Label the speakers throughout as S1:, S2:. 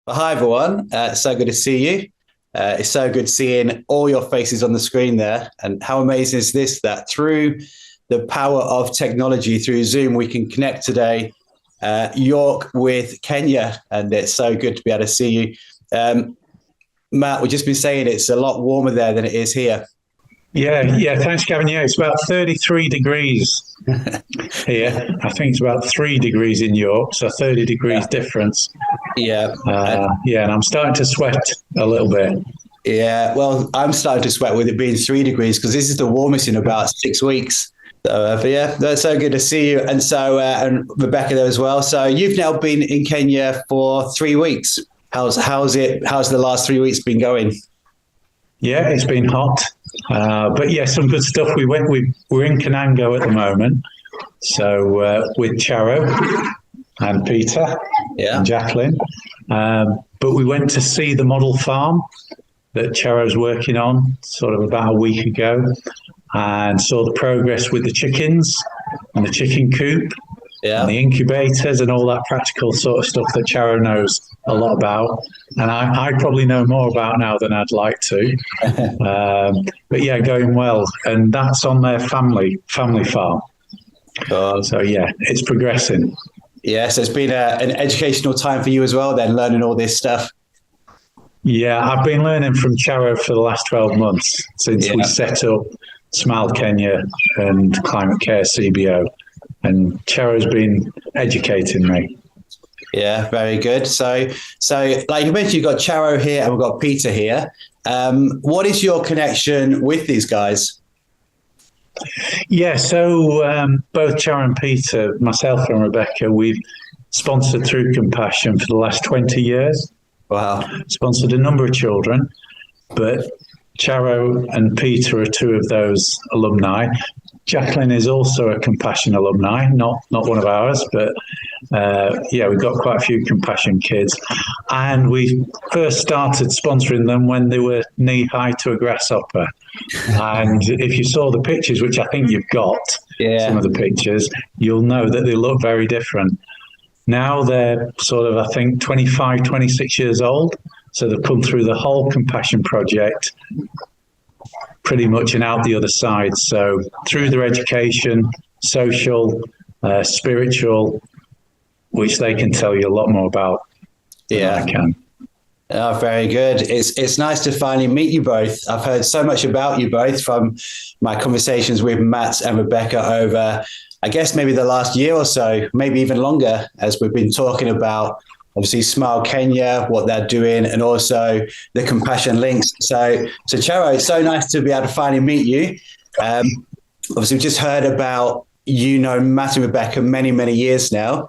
S1: Well, hi, everyone. So good to see you. It's so good seeing all your faces on the screen there. And how amazing is this that through the power of technology, through Zoom, we can connect today, York with Kenya. And it's so good to be able to see you. Matt, we've just been saying it's a lot warmer there than it is here.
S2: Yeah. Thanks, Gavin. Yeah, it's about 33 degrees here. I think it's about 3 degrees in York, so 30 degrees difference.
S1: Yeah.
S2: And I'm starting to sweat a little bit.
S1: Yeah, well, I'm starting to sweat with it being 3 degrees because this is the warmest in about 6 weeks. But yeah, that's so good to see you. And so, and Rebecca there as well. So you've now been in Kenya for 3 weeks. How's the last 3 weeks been going?
S2: Yeah, it's been hot. But yeah, some good stuff. We're in Kanango at the moment. So with Charo and Peter and Jacqueline. But we went to see the model farm that Charo's working on sort of about a week ago and saw the progress with the chickens and the chicken coop and the incubators and all that practical sort of stuff that Charo knows a lot about. And I probably know more about now than I'd like to. But yeah, going well. And that's on their family farm. So yeah, it's progressing.
S1: Yeah, so it's been an educational time for you as well then, learning all this stuff.
S2: Yeah, I've been learning from Charo for the last 12 months since we set up Smile Kenya and Climate Care CBO. And Charo's been educating me.
S1: Yeah, very good. So like you mentioned, you've got Charo here and we've got Peter here. What is your connection with these guys?
S2: Yeah, so both Charo and Peter, myself and Rebecca, we've sponsored through Compassion for the last 20 years.
S1: Wow.
S2: Sponsored a number of children, but Charo and Peter are two of those alumni. Jacqueline is also a Compassion alumni, not one of ours, but we've got quite a few Compassion kids. And we first started sponsoring them when they were knee-high to a grasshopper. And if you saw the pictures, which I think you've got, some of the pictures, you'll know that they look very different. Now they're sort of, I think, 25, 26 years old. So they've come through the whole Compassion project pretty much and out the other side. So through their education, social, spiritual, which they can tell you a lot more about than I can.
S1: Oh, very good. It's nice to finally meet you both. I've heard so much about you both from my conversations with Matt and Rebecca over, I guess, maybe the last year or so, maybe even longer, as we've been talking about, obviously, Smile Kenya, what they're doing, and also the Compassion links. So Charo, it's so nice to be able to finally meet you. Obviously, we've just heard about, Matt and Rebecca many, many years now.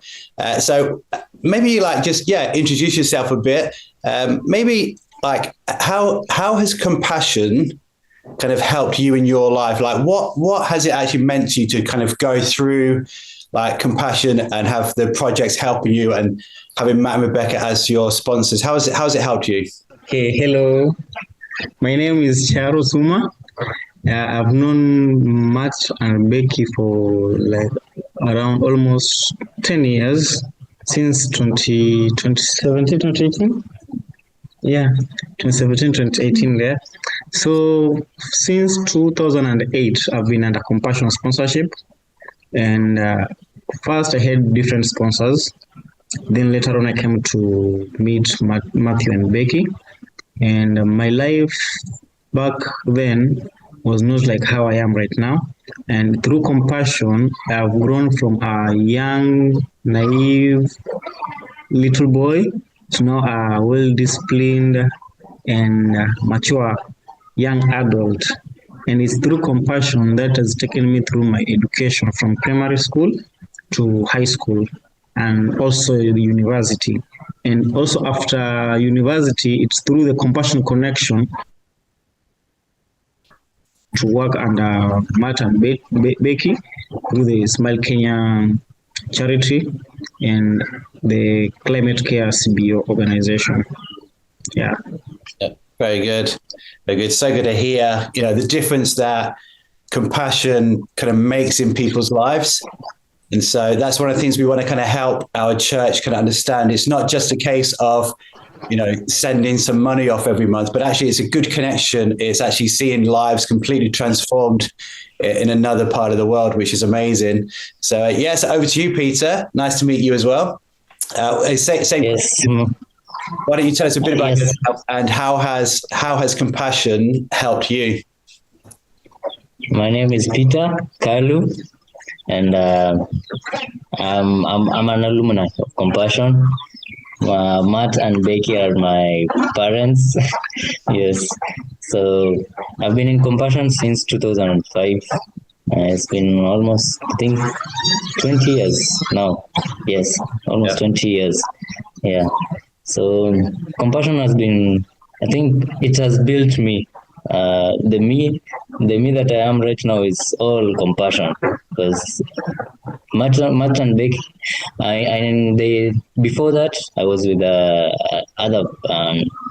S1: So maybe introduce yourself a bit. Maybe like how has Compassion kind of helped you in your life? Like what has it actually meant to you to kind of go through like Compassion and have the projects helping you and having Matt and Rebecca as your sponsors? How's it helped you?
S3: Hey, hello. My name is Charo Suma. I've known Matt and Becky for like around almost 10 years, since 2017, 2018. Yeah, 2017, 2018 there. So since 2008, I've been under Compassion sponsorship. And first I had different sponsors. Then later on I came to meet Matthew and Becky. And my life back then was not like how I am right now. And through Compassion, I've grown from a young, naive little boy to now a well-disciplined and mature young adult. And it's through Compassion that has taken me through my education from primary school to high school and also the university. And also after university, it's through the Compassion connection to work under Matt and Becky through the Smile Kenya charity and the Climate Care CBO organization. Yeah.
S1: Very good. Very good. So good to hear, the difference that Compassion kind of makes in people's lives. And so that's one of the things we want to kind of help our church kind of understand. It's not just a case of sending some money off every month, but actually it's a good connection. It's actually seeing lives completely transformed in another part of the world, which is amazing. So yes, over to you, Peter. Nice to meet you as well.
S3: Yes.
S1: Why don't you tell us a bit about yourself and how has compassion helped you?
S3: My name is Peter Kalu, and I'm an alumni of Compassion. Matt and Becky are my parents. Yes. So I've been in Compassion since 2005. It's been almost, I think, 20 years now. Yes, almost 20 years. Yeah. So Compassion has been, I think it has built me. The me that I am right now is all Compassion, because Matt and Becky, before that I was with other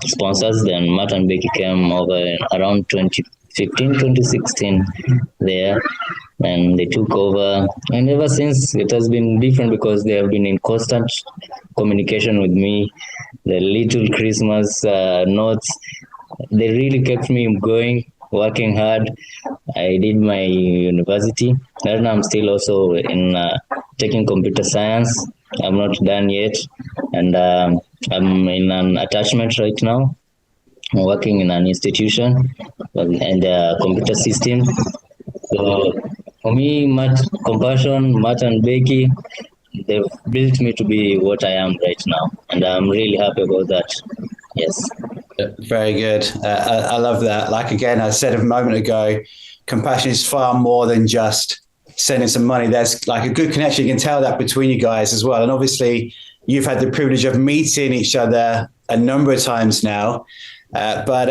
S3: sponsors. Then Matt and Becky came over around 2015, 2016 there, and they took over. And ever since, it has been different because they have been in constant communication with me. The little Christmas notes, they really kept me going, working hard. I did my university. Right now I'm still also in taking computer science. I'm not done yet. And I'm in an attachment right now. I'm working in an institution and computer system. So for me, Compassion, Matt and Becky, they've built me to be what I am right now. And I'm really happy about that. Yes.
S1: Very good. I love that. Like, again, I said a moment ago, Compassion is far more than just sending some money. There's like a good connection. You can tell that between you guys as well. And obviously, you've had the privilege of meeting each other a number of times now. But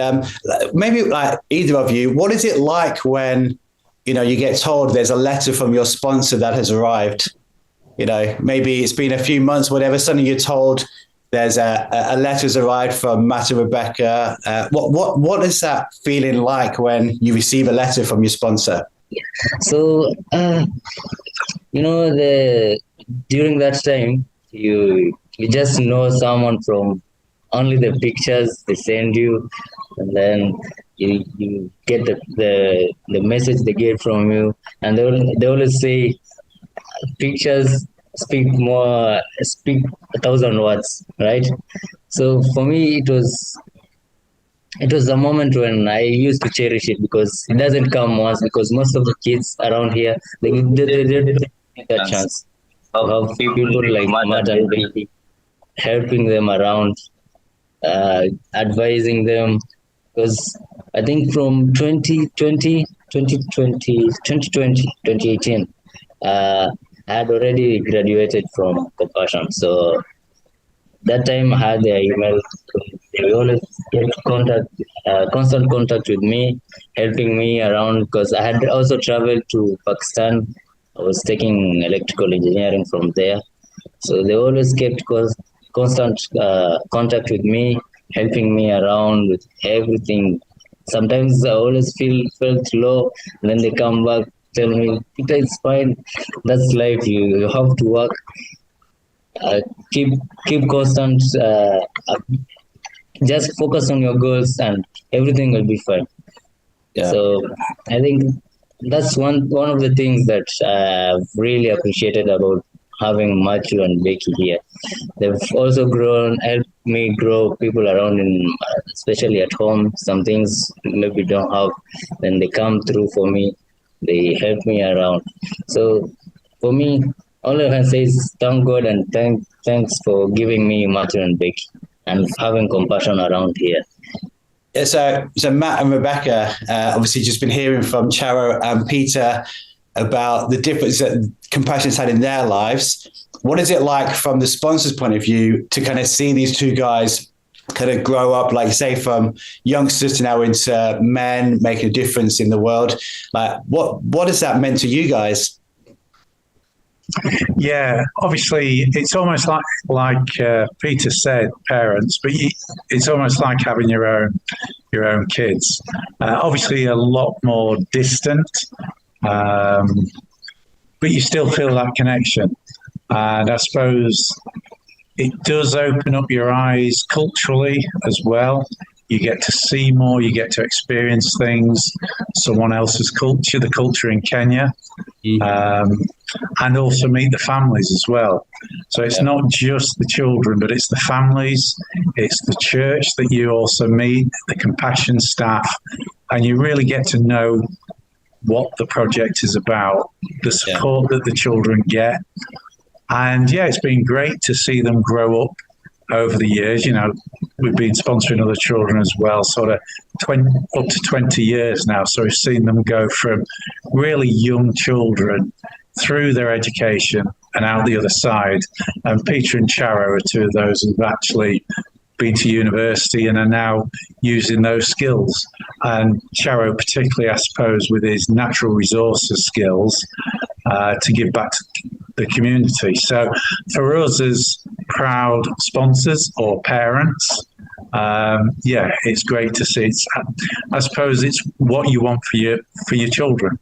S1: maybe like either of you, what is it like when, you get told there's a letter from your sponsor that has arrived? Maybe it's been a few months, whatever, suddenly you're told there's a letter's arrived from Matt and Rebecca. What is that feeling like when you receive a letter from your sponsor?
S3: So, during that time, you just know someone from only the pictures they send you, and then you get the message they get from you, and they always say pictures speak 1,000 words, right? So for me, it was a moment when I used to cherish it, because it doesn't come once, because most of the kids around here, they don't get that chance of have people like Matt and Becky helping them around, advising them. Because I think from 2018, I had already graduated from Compassion. So that time I had their email. They always get constant contact with me, helping me around, because I had also traveled to Pakistan. I was taking electrical engineering from there. So they always kept constant contact with me, helping me around with everything. Sometimes I always felt low, and then they come back, tell me, Peter, it's fine. That's life. You have to work. Keep constant. Just focus on your goals, and everything will be fine. Yeah. So I think that's one of the things that I've really appreciated about having Matthew and Becky here. They've also helped me grow people around, especially at home. Some things maybe don't have, then they come through for me. They help me around. So for me, all I can say is thank God, and thanks for giving me Matthew and Becky and having Compassion around here.
S1: Yeah, so Matt and Rebecca, obviously just been hearing from Charo and Peter about the difference that Compassion's had in their lives. What is it like from the sponsor's point of view to kind of see these two guys kind of grow up, like say from youngsters to now into men, making a difference in the world? Like what has that meant to you guys?
S2: Yeah, obviously it's almost like Peter said, parents, but it's almost like having your own kids. Obviously a lot more distant, but you still feel that connection. And I suppose it does open up your eyes culturally as well. You get to see more, you get to experience things, someone else's culture, the culture in Kenya, and also meet the families as well. So it's not just the children, but it's the families, it's the church that you also meet, the compassion staff, and you really get to know what the project is about, the support that the children get. And yeah, it's been great to see them grow up over the years. You know, we've been sponsoring other children as well, sort of up to 20 years now. So we've seen them go from really young children through their education and out the other side. And Peter and Charo are two of those who've actually been to university and are now using those skills. And Charo particularly, I suppose, with his natural resources skills to give back to the community. So for us as proud sponsors or parents, it's great to see. I suppose it's what you want for your children.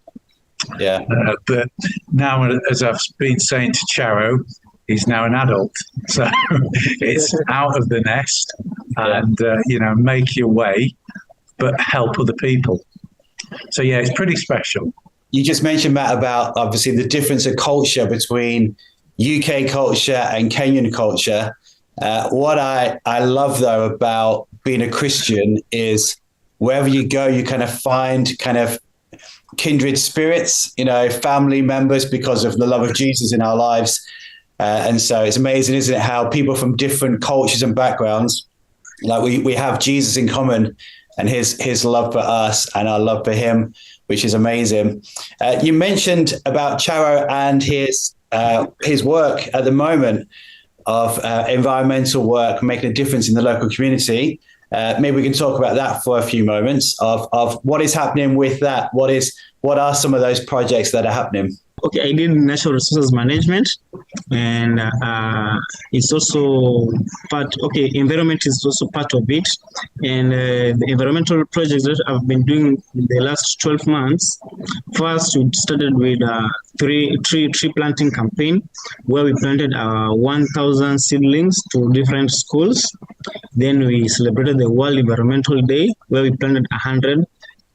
S1: Yeah.
S2: But now, as I've been saying to Charo, he's now an adult, so it's out of the nest and make your way, but help other people. So yeah, it's pretty special.
S1: You just mentioned, Matt, about obviously the difference of culture between UK culture and Kenyan culture. What I love, though, about being a Christian is wherever you go, you kind of find kind of kindred spirits, family members, because of the love of Jesus in our lives. And so it's amazing, isn't it, how people from different cultures and backgrounds, like we have Jesus in common and his love for us and our love for him, which is amazing. You mentioned about Charo and his work at the moment of environmental work, making a difference in the local community. Maybe we can talk about that for a few moments of what is happening with that. What are some of those projects that are happening?
S3: Okay, I did natural resources management, and it's also environment is also part of it. And the environmental projects that I've been doing the last 12 months, first we started with a tree planting campaign where we planted 1,000 seedlings to different schools. Then we celebrated the World Environmental Day where we planted 100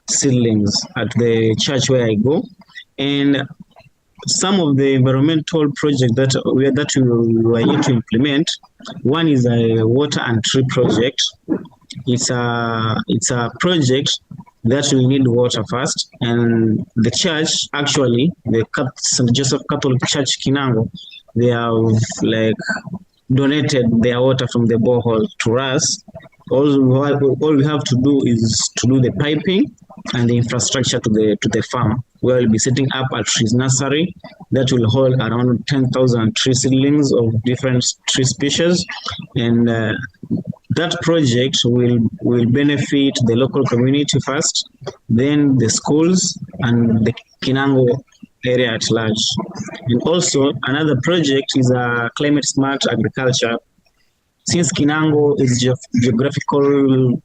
S3: seedlings at the church where I go. And some of the environmental projects that we were yet to implement. One is a water and tree project. It's a project that we need water first, and the church, actually, the St. Joseph Catholic Church Kinango, they have donated their water from the borehole to us. All we have to do is to do the piping and the infrastructure to the farm, where we'll be setting up a trees nursery that will hold around 10,000 tree seedlings of different tree species. And that project will benefit the local community first, then the schools and the Kinango area at large. And also another project is a climate smart agriculture. Since Kinango is geographical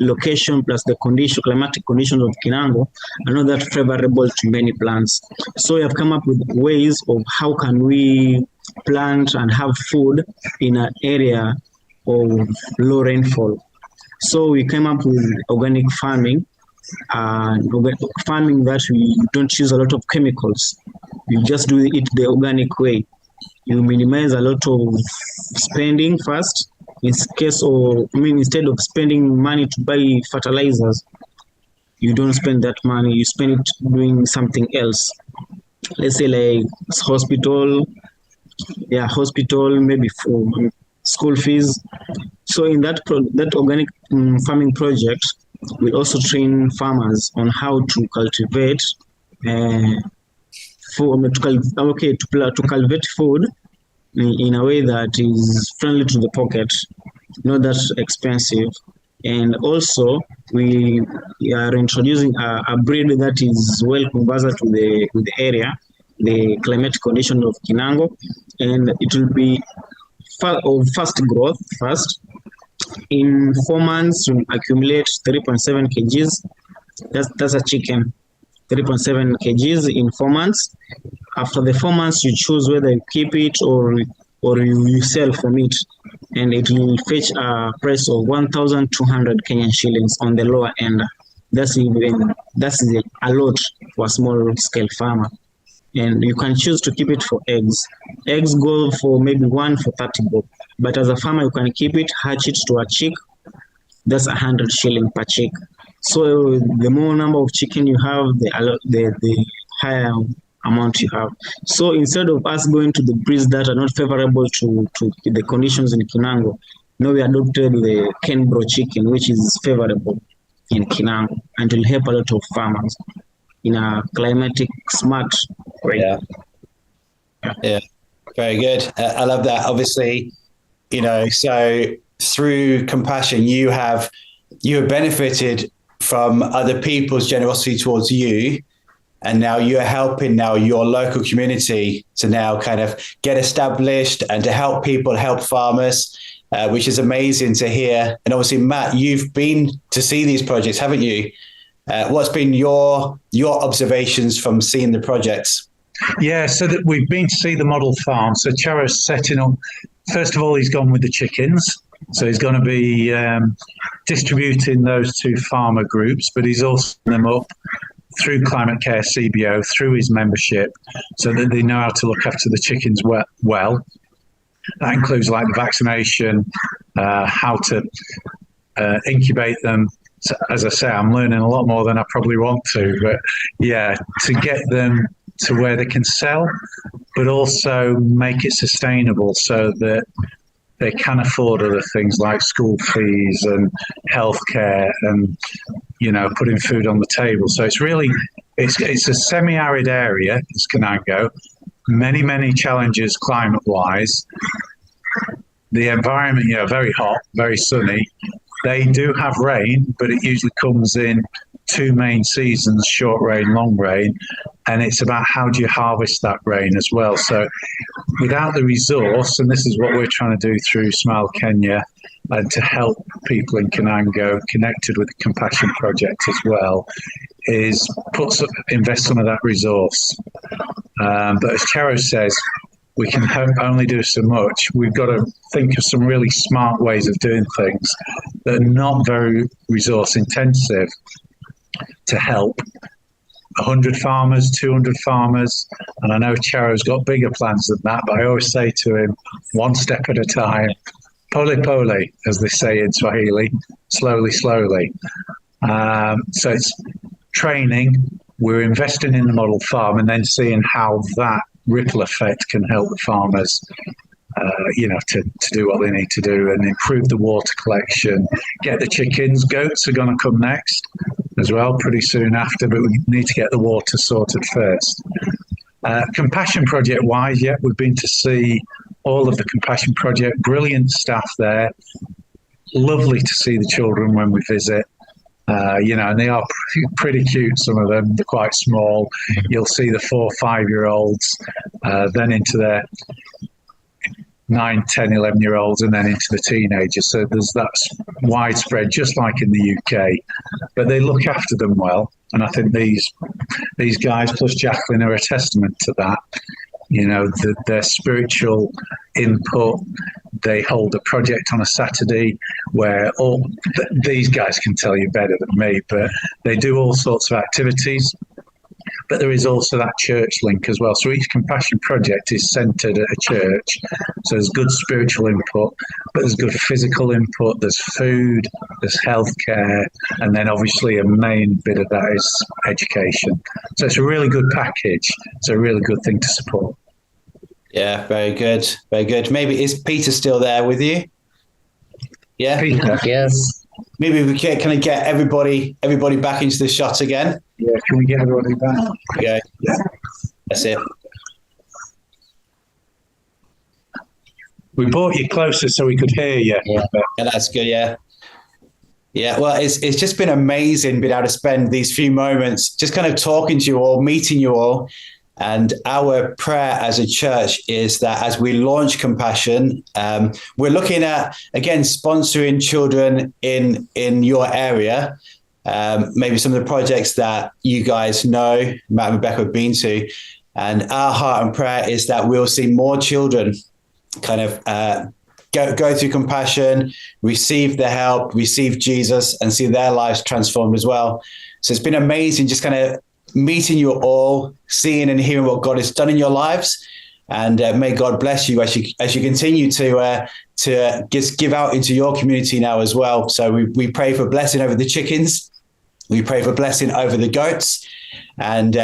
S3: location plus the climatic conditions of Kinango are not that favorable to many plants. So we have come up with ways of how can we plant and have food in an area of low rainfall. So we came up with organic farming, farming that we don't use a lot of chemicals. We just do it the organic way. You minimize a lot of spending first. Instead of spending money to buy fertilizers, you don't spend that money. You spend it doing something else. Let's say like hospital, maybe for school fees. So in that organic farming project, we also train farmers on how to cultivate to cultivate food in a way that is friendly to the pocket, not that expensive. And also, we are introducing a breed that is well conversant to the area, the climatic condition of Kinango, and it will be of fast growth first. In 4 months, we accumulate 3.7 kgs. That's a chicken. 3.7 kgs in 4 months. After the 4 months, you choose whether you keep it or or you sell from it, and it will fetch a price of 1,200 Kenyan shillings on the lower end. That's a lot for a small scale farmer. And you can choose to keep it for eggs. Eggs go for maybe 1 for 30 bob. But as a farmer, you can keep it, hatch it to a chick. That's 100 shilling per chick. So the more number of chicken you have, the higher amount you have. So instead of us going to the breeds that are not favorable to the conditions in Kinango, we adopted the Kenbro chicken, which is favorable in Kinango, and will help a lot of farmers in a climatic smart way.
S1: Yeah. Very good. I love that. Obviously, so through compassion, you have benefited from other people's generosity towards you. And now you're helping your local community to now kind of get established and to help people, help farmers, which is amazing to hear. And obviously, Matt, you've been to see these projects, haven't you? What's been your observations from seeing the projects?
S2: Yeah, so that we've been to see the model farm. So Charo's setting up, first of all, he's gone with the chickens. So he's going to be distributing those to farmer groups, but he's also them up through Climate Care CBO, through his membership, so that they know how to look after the chickens well. That includes like the vaccination, how to incubate them. So, as I say, I'm learning a lot more than I probably want to, but yeah, to get them to where they can sell, but also make it sustainable so that they can afford other things like school fees and healthcare and, putting food on the table. So it's a semi-arid area, it's Kinango, many challenges climate-wise. The environment, very hot, very sunny. They do have rain, but it usually comes in 2 main seasons, short rain, long rain, and it's about how do you harvest that rain as well. So without the resource, and this is what we're trying to do through Smile Kenya, and to help people in Kinango connected with the Compassion Project as well, is invest some of that resource. But as Charo says, we can only do so much. We've got to think of some really smart ways of doing things that are not very resource intensive to help 100 farmers, 200 farmers. And I know Charo's got bigger plans than that, but I always say to him, one step at a time, pole pole, as they say in Swahili, slowly. So it's training. We're investing in the model farm and then seeing how that ripple effect can help the farmers, to do what they need to do and improve the water collection, get the chickens. Goats are going to come next as well pretty soon after, but we need to get the water sorted first. Compassion Project wise, we've been to see all of the Compassion Project, brilliant staff there. Lovely to see the children when we visit. And they are pretty cute, some of them. They're quite small. You'll see the 4 or 5-year-olds, then into their 9, 10, 11-year-olds, and then into the teenagers. So there's that widespread, just like in the UK. But they look after them well. And I think these guys, plus Jacqueline, are a testament to that. Their spiritual input. They hold a project on a Saturday where these guys can tell you better than me, but they do all sorts of activities. But there is also that church link as well. So each Compassion Project is centred at a church. So there's good spiritual input, but there's good physical input. There's food, there's healthcare, and then obviously a main bit of that is education. So it's a really good package. It's a really good thing to support.
S1: Yeah, very good. Very good. Maybe is Peter still there with you? Yeah.
S2: Peter.
S3: Yes.
S1: Maybe we can get everybody back into the shot again.
S2: Yeah, can we get everybody back?
S1: Okay. Yeah. That's it.
S2: We brought you closer so we could hear you.
S1: Yeah, that's good. Yeah. Yeah. Well, it's just been amazing being able to spend these few moments just kind of talking to you all, meeting you all. And our prayer as a church is that as we launch Compassion, we're looking at, again, sponsoring children in your area. Maybe some of the projects that you guys know, Matt and Rebecca have been to. And our heart and prayer is that we'll see more children kind of go through compassion, receive the help, receive Jesus, and see their lives transformed as well. So it's been amazing just kind of meeting you all, seeing and hearing what God has done in your lives. And may God bless you as you continue to just give out into your community now as well. So we pray for blessing over the chickens. We pray for blessing over the goats. And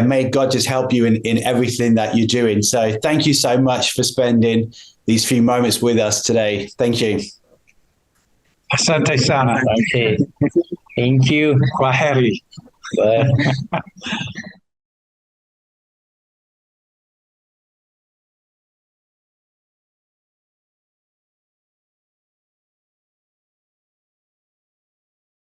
S1: may God just help you in everything that you're doing. So thank you so much for spending these few moments with us today. Thank you.
S2: Asante sana.
S3: Okay. Thank you.
S2: Kwaheri.